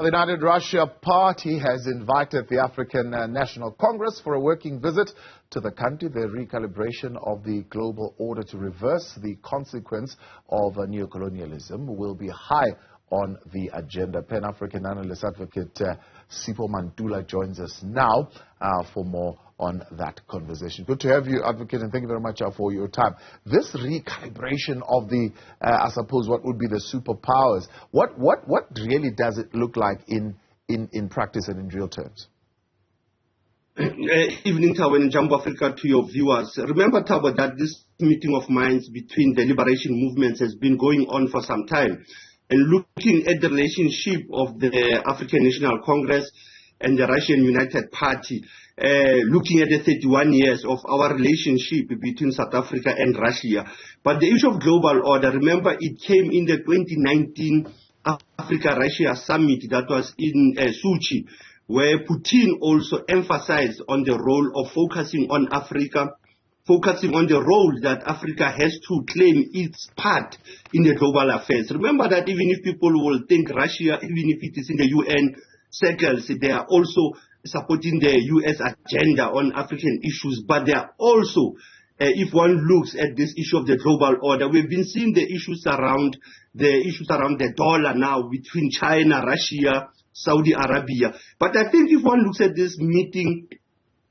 The United Russia Party has invited the African National Congress for a working visit to the country. The recalibration of the global order to reverse the consequence of neocolonialism will be high on the agenda. Pan-African Analyst Advocate Sipho Mantula joins us now for more on that conversation. Good to have you, Advocate, and thank you very much for your time. This recalibration of the, I suppose, what would be the superpowers, what really does it look like in practice and in real terms? Evening, Tabo, and Jumbo Africa to your viewers. Remember, Tabo, that this meeting of minds between the liberation movements has been going on for some time. And looking at the relationship of the African National Congress and the Russian United Party, looking at the 31 years of our relationship between South Africa and Russia. But the issue of global order, remember, it came in the 2019 Africa-Russia summit that was in Sochi, where Putin also emphasized on the role of focusing on Africa, focusing on the role that Africa has to claim its part in the global affairs. Remember that even if people will think Russia, even if it is in the UN circles, they are also supporting the US agenda on African issues, but they are also, if one looks at this issue of the global order, we've been seeing the issues around the dollar now between China, Russia, Saudi Arabia. But I think if one looks at this meeting,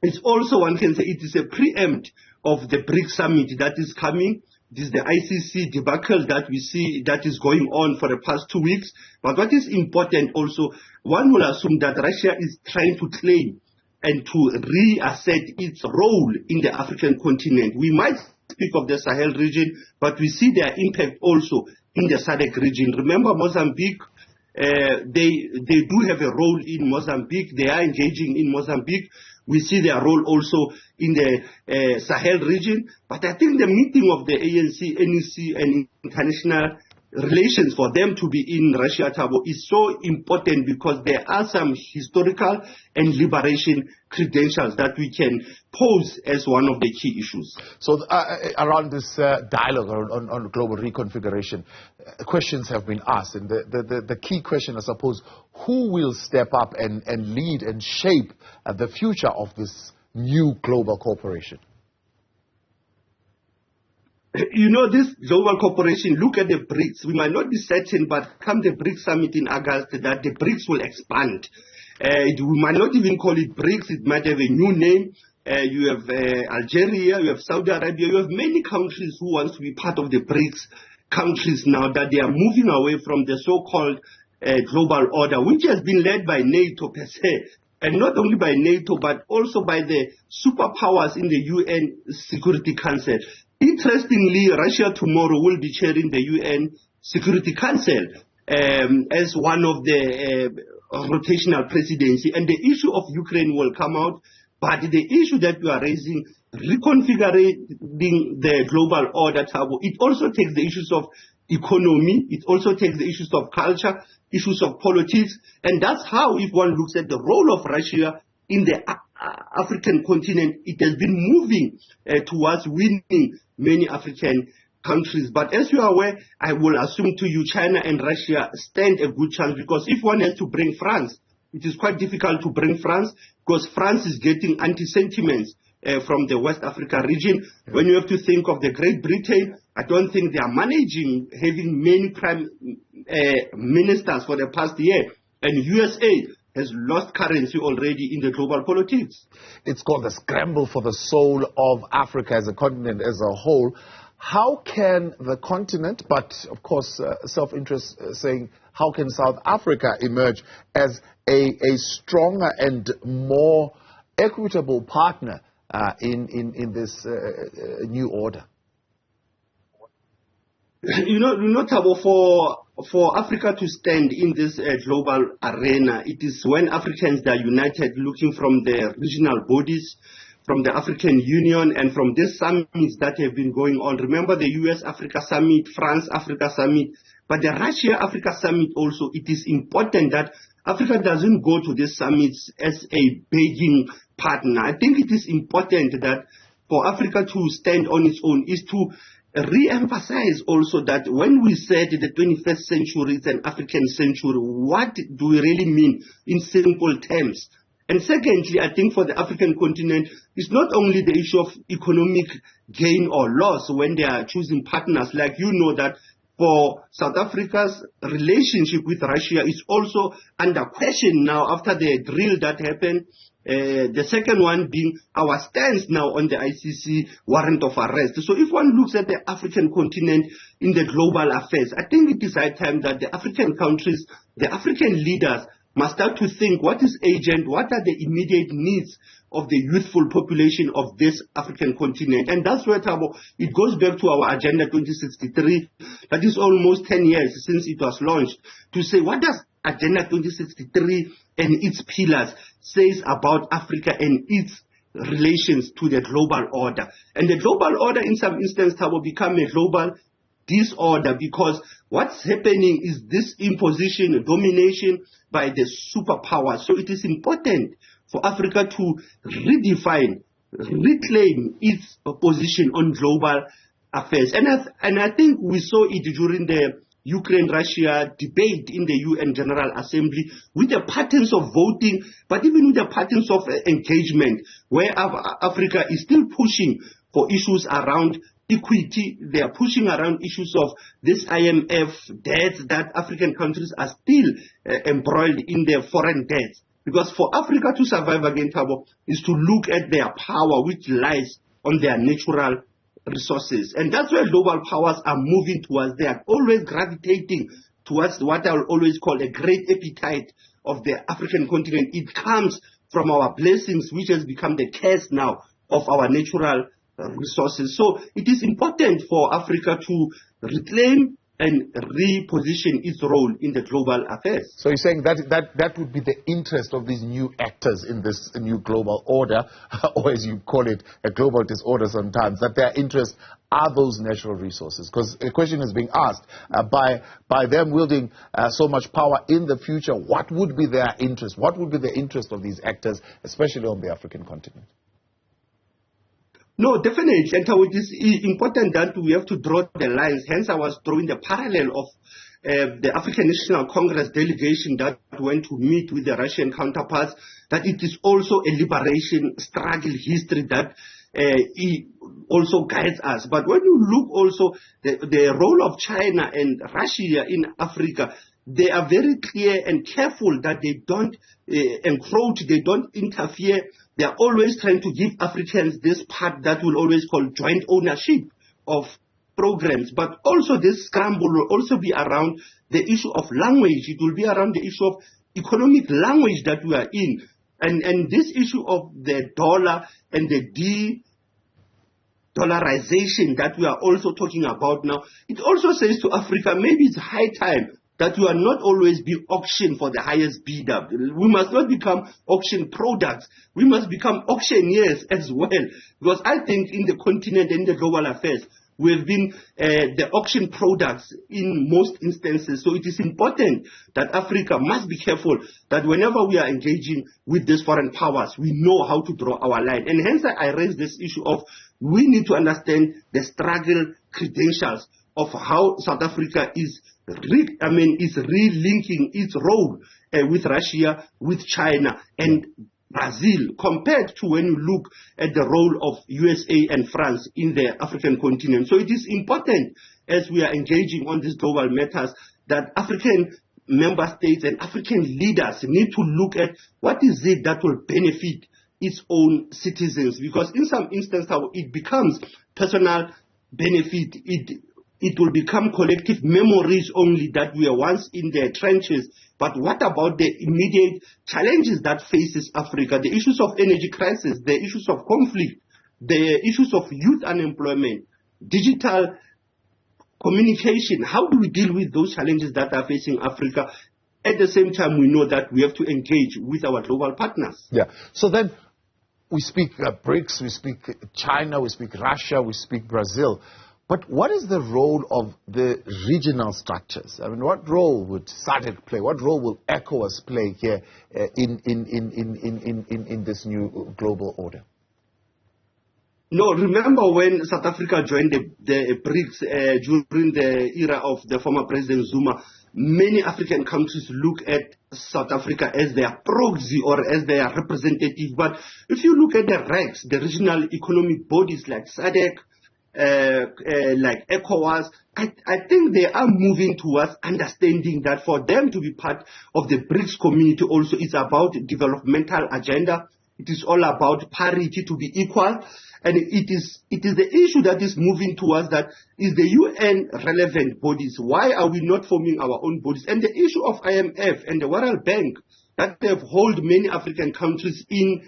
it's also, one can say, it is a preempt of the BRICS summit that is coming. This is the ICC debacle that we see that is going on for the past 2 weeks. But what is important also, one will assume that Russia is trying to claim and to reassert its role in the African continent. We might speak of the Sahel region, but we see their impact also in the SADC region. Remember Mozambique, they do have a role in Mozambique. They are engaging in Mozambique. We see their role also in the Sahel region. But I think the meeting of the ANC, NEC, and international relations for them to be in Russia, Tabo, is so important because there are some historical and liberation credentials that we can pose as one of the key issues. So around this dialogue on global reconfiguration, questions have been asked. And the key question, I suppose, who will step up and lead and shape the future of this new global corporation? You know, this global corporation, look at the BRICS. We might not be certain, but come the BRICS summit in August, that the BRICS will expand. We might not even call it BRICS. It might have a new name. You have Algeria, you have Saudi Arabia, you have many countries who want to be part of the BRICS countries now, that they are moving away from the so-called global order, which has been led by NATO per se. And not only by NATO, but also by the superpowers in the UN Security Council. Interestingly, Russia tomorrow will be chairing the UN Security Council as one of the rotational presidency. And the issue of Ukraine will come out. But the issue that we are raising, reconfiguring the global order, it also takes the issues of economy. It also takes the issues of culture, issues of politics. And that's how, if one looks at the role of Russia in the African continent, it has been moving towards winning many African countries. But as you are aware, I will assume to you, China and Russia stand a good chance, because if one has to bring France, it is quite difficult to bring France, because France is getting anti-sentiments from the West Africa region. When you have to think of the Great Britain, I don't think they are managing having many prime ministers for the past year. And USA has lost currency already in the global politics. It's called the scramble for the soul of Africa as a continent as a whole. How can the continent, but of course self-interest saying, how can South Africa emerge as a stronger and more equitable partner in this new order? You know, Tabo, for Africa to stand in this global arena, it is when Africans are united, looking from the regional bodies, from the African Union, and from these summits that have been going on. Remember the US-Africa Summit, France-Africa Summit, but the Russia-Africa Summit also. It is important that Africa doesn't go to these summits as a begging partner. I think it is important that for Africa to stand on its own is to re-emphasize also that when we said the 21st century is an African century, what do we really mean in simple terms? And secondly, I think for the African continent, it's not only the issue of economic gain or loss when they are choosing partners. Like you know that for South Africa's relationship with Russia is also under question now after the drill that happened. The second one being our stance now on the ICC warrant of arrest. So if one looks at the African continent in the global affairs, I think it is high time that the African countries, the African leaders must start to think what is urgent, what are the immediate needs of the youthful population of this African continent. And that's where, Thabo, it goes back to our Agenda 2063, that is almost 10 years since it was launched, to say what does Agenda 2063 and its pillars says about Africa and its relations to the global order. And the global order in some instance, Thabo, become a global disorder because what's happening is this imposition, domination by the superpowers. So it is important for Africa to redefine, reclaim its position on global affairs. And I think we saw it during the Ukraine-Russia debate in the UN General Assembly with the patterns of voting, but even with the patterns of engagement, where Africa is still pushing for issues around equity. They are pushing around issues of this IMF debts that African countries are still embroiled in their foreign debts. Because for Africa to survive again, Thabo, is to look at their power which lies on their natural resources. And that's where global powers are moving towards. They are always gravitating towards what I will always call a great appetite of the African continent. It comes from our blessings, which has become the curse now of our natural resources. So it is important for Africa to reclaim and reposition its role in the global affairs. So you're saying that would be the interest of these new actors in this new global order, or as you call it, a global disorder sometimes, that their interests are those natural resources? Because a question is being asked, by them wielding so much power in the future, what would be their interest? What would be the interest of these actors, especially on the African continent? No, definitely. And it is important that we have to draw the lines. Hence, I was drawing the parallel of the African National Congress delegation that went to meet with the Russian counterparts, that it is also a liberation struggle history that also guides us. But when you look also the role of China and Russia in Africa, they are very clear and careful that they don't encroach, they don't interfere. They are always trying to give Africans this part that we'll always call joint ownership of programs. But also this scramble will also be around the issue of language. It will be around the issue of economic language that we are in. And this issue of the dollar and the de-dollarization that we are also talking about now, it also says to Africa, maybe it's high time that we are not always being auctioned for the highest bidder. We must not become auction products. We must become auctioneers as well. Because I think in the continent and in the global affairs, we have been the auction products in most instances. So it is important that Africa must be careful that whenever we are engaging with these foreign powers, we know how to draw our line. And hence I raise this issue of we need to understand the struggle credentials of how South Africa is relinking its role with Russia, with China, and Brazil, compared to when you look at the role of USA and France in the African continent. So it is important, as we are engaging on these global matters, that African member states and African leaders need to look at what is it that will benefit its own citizens. Because in some instances, it becomes personal benefit. It will become collective memories only that we are once in the trenches. But what about the immediate challenges that faces Africa? The issues of energy crisis, the issues of conflict, the issues of youth unemployment, digital communication. How do we deal with those challenges that are facing Africa? At the same time, we know that we have to engage with our global partners. Yeah. So then we speak BRICS, we speak China, we speak Russia, we speak Brazil. But what is the role of the regional structures? I mean, what role would SADC play? What role will ECOWAS play here in this new global order? No, remember when South Africa joined the BRICS during the era of the former President Zuma, many African countries look at South Africa as their proxy or as their representative. But if you look at the RECs, the regional economic bodies like SADC, like ECOWAS, I think they are moving towards understanding that for them to be part of the BRICS community also is about developmental agenda. It is all about parity, to be equal. And it is the issue that is moving towards that. Is the UN relevant bodies? Why are we not forming our own bodies? And the issue of IMF and the World Bank that have held many African countries in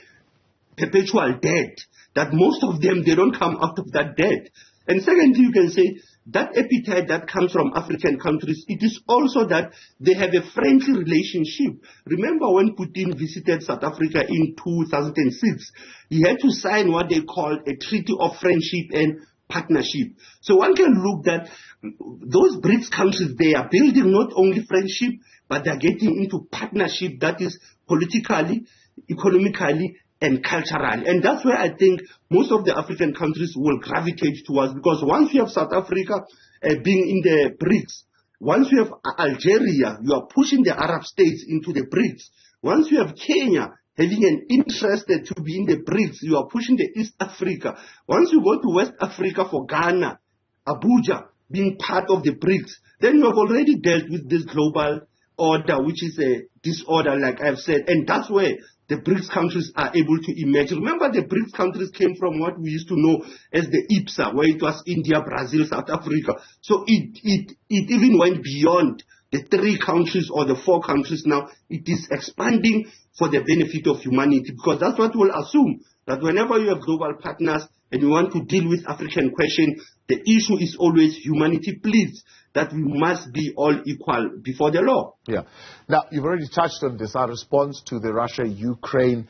perpetual debt, that most of them, they don't come out of that debt. And secondly, you can say that appetite that comes from African countries, it is also that they have a friendly relationship. Remember when Putin visited South Africa in 2006, he had to sign what they called a treaty of friendship and partnership. So one can look that those BRICS countries, they are building not only friendship, but they're getting into partnership that is politically, economically, and culturally. And that's where I think most of the African countries will gravitate towards, because once you have South Africa being in the BRICS, once you have Algeria, you are pushing the Arab states into the BRICS. Once you have Kenya having an interest to be in the BRICS, you are pushing the East Africa. Once you go to West Africa for Ghana, Abuja being part of the BRICS, then you have already dealt with this global order, which is a disorder, like I've said, and that's where the BRICS countries are able to emerge. Remember, the BRICS countries came from what we used to know as the IPSA, where it was India, Brazil, South Africa. So it even went beyond the 3 countries or the 4 countries now. It is expanding for the benefit of humanity, because that's what we'll assume, that whenever you have global partners and you want to deal with African question, the issue is always humanity pleads, that we must be all equal before the law. Yeah. Now, you've already touched on this. Our response to the Russia-Ukraine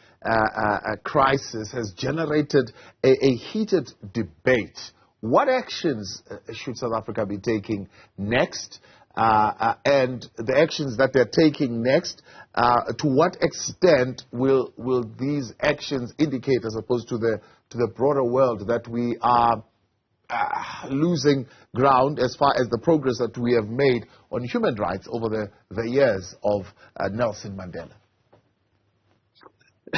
crisis has generated a heated debate. What actions should South Africa be taking next? And the actions that they're taking next, to what extent will these actions indicate, as opposed to the broader world, that we are losing ground as far as the progress that we have made on human rights over the years of Nelson Mandela?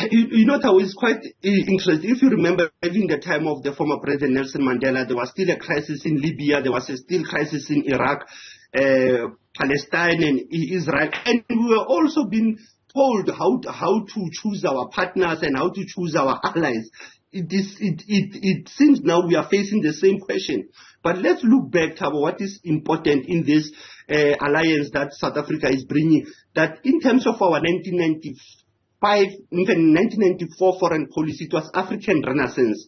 You know, that was quite interesting. If you remember, during the time of the former President Nelson Mandela, there was still a crisis in Libya, there was a still crisis in Iraq, Palestine and Israel, and we were also being told how to choose our partners and how to choose our allies. It seems now we are facing the same question. But let's look back, Thabo, what is important in this alliance that South Africa is bringing, that in terms of our 1995, even 1994 foreign policy, it was African Renaissance,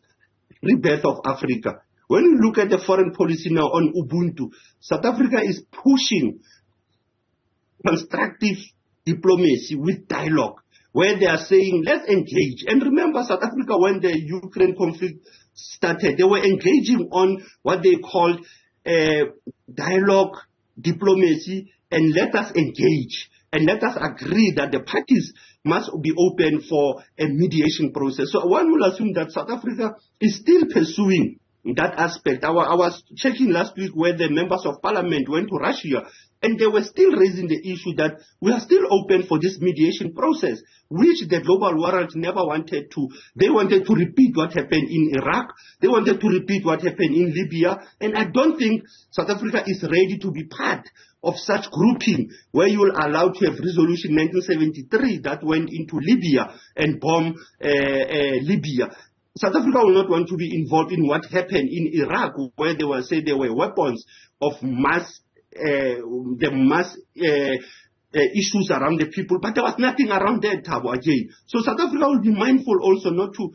rebirth of Africa. When you look at the foreign policy now on Ubuntu, South Africa is pushing constructive diplomacy with dialogue, where they are saying, let's engage. And remember, South Africa, when the Ukraine conflict started, they were engaging on what they called dialogue, diplomacy, and let us engage. And let us agree that the parties must be open for a mediation process. So one will assume that South Africa is still pursuing that aspect. I was checking last week where the members of parliament went to Russia, and they were still raising the issue that we are still open for this mediation process, which the global world never wanted to. They wanted to repeat what happened in Iraq. They wanted to repeat what happened in Libya. And I don't think South Africa is ready to be part of such grouping where you will allow to have resolution 1973 that went into Libya and bomb Libya. South Africa will not want to be involved in what happened in Iraq, where they were saying there were weapons of mass issues around the people, but there was nothing around that, Thabo, again. So South Africa will be mindful also not to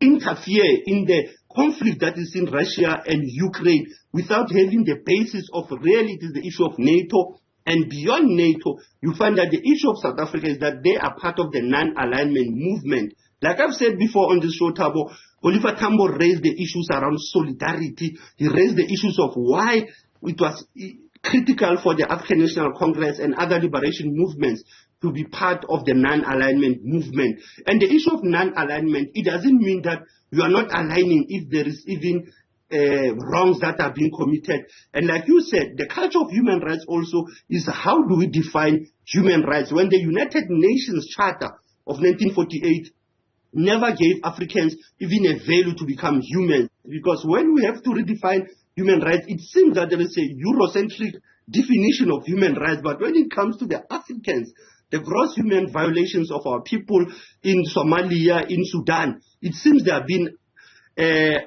interfere in the conflict that is in Russia and Ukraine without having the basis of really it is the issue of NATO. And beyond NATO, you find that the issue of South Africa is that they are part of the non-alignment movement. Like I've said before on this show, Thabo, Oliver Tambo raised the issues around solidarity. He raised the issues of why it was critical for the African National Congress and other liberation movements to be part of the non-alignment movement. And the issue of non-alignment, it doesn't mean that you are not aligning if there is even wrongs that are being committed. And like you said, the culture of human rights also is how do we define human rights? When the United Nations Charter of 1948 never gave Africans even a value to become humans, because when we have to redefine human rights, it seems that there is a Eurocentric definition of human rights, but when it comes to the Africans, the gross human violations of our people in Somalia, in Sudan, it seems they have been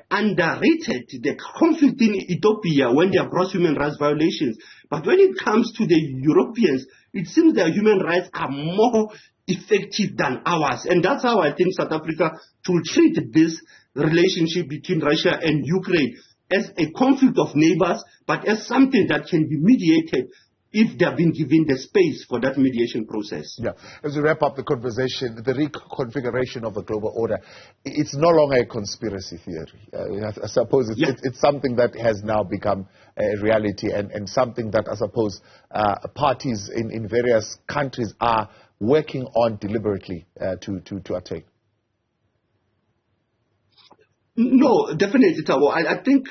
underrated. The conflict in Ethiopia, when there are gross human rights violations. But when it comes to the Europeans, it seems their human rights are more effective than ours. And that's how I think South Africa should treat this relationship between Russia and Ukraine as a conflict of neighbors, but as something that can be mediated if they have been given the space for that mediation process. Yeah. As we wrap up the conversation, the reconfiguration of the global order, it's no longer a conspiracy theory. I suppose it's something that has now become a reality, and something that I suppose parties in various countries are working on deliberately to attain. No, definitely, Tabo. I think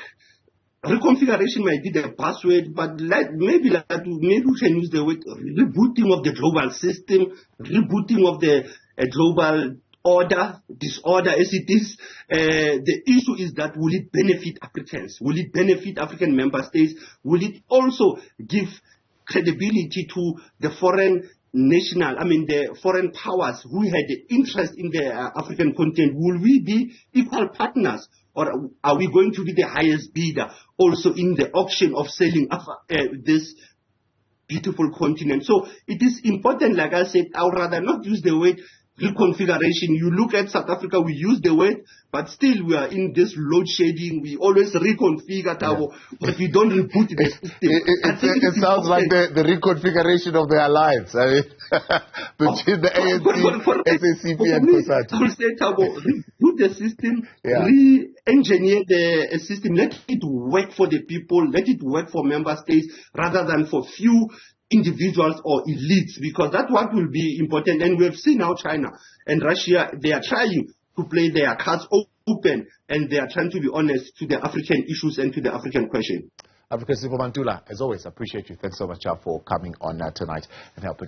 reconfiguration might be the password, but maybe we can use the word rebooting of the global system, rebooting of the global order, disorder as it is. The issue is that will it benefit Africans? Will it benefit African member states? Will it also give credibility to the the foreign powers who had interest in the African continent? Will we be equal partners, or are we going to be the highest bidder also in the auction of selling this beautiful continent? So it is important, like I said, I would rather not use the word reconfiguration. You look at South Africa, we use the word, but still we are in this load shedding. We always reconfigure, but we don't reboot the system. It sounds like the reconfiguration of their lives. I mean, between the ANC, SACP, and COSATU. I would say, Tabo, reboot the system, re-engineer the system, let it work for the people, let it work for member states, rather than for few individuals or elites, because that's what will be important. And we have seen how China and Russia, they are trying to play their cards open, and they are trying to be honest to the African issues and to the African question. Africa, Sipho Mantula, as always, appreciate you. Thanks so much for coming on tonight and helping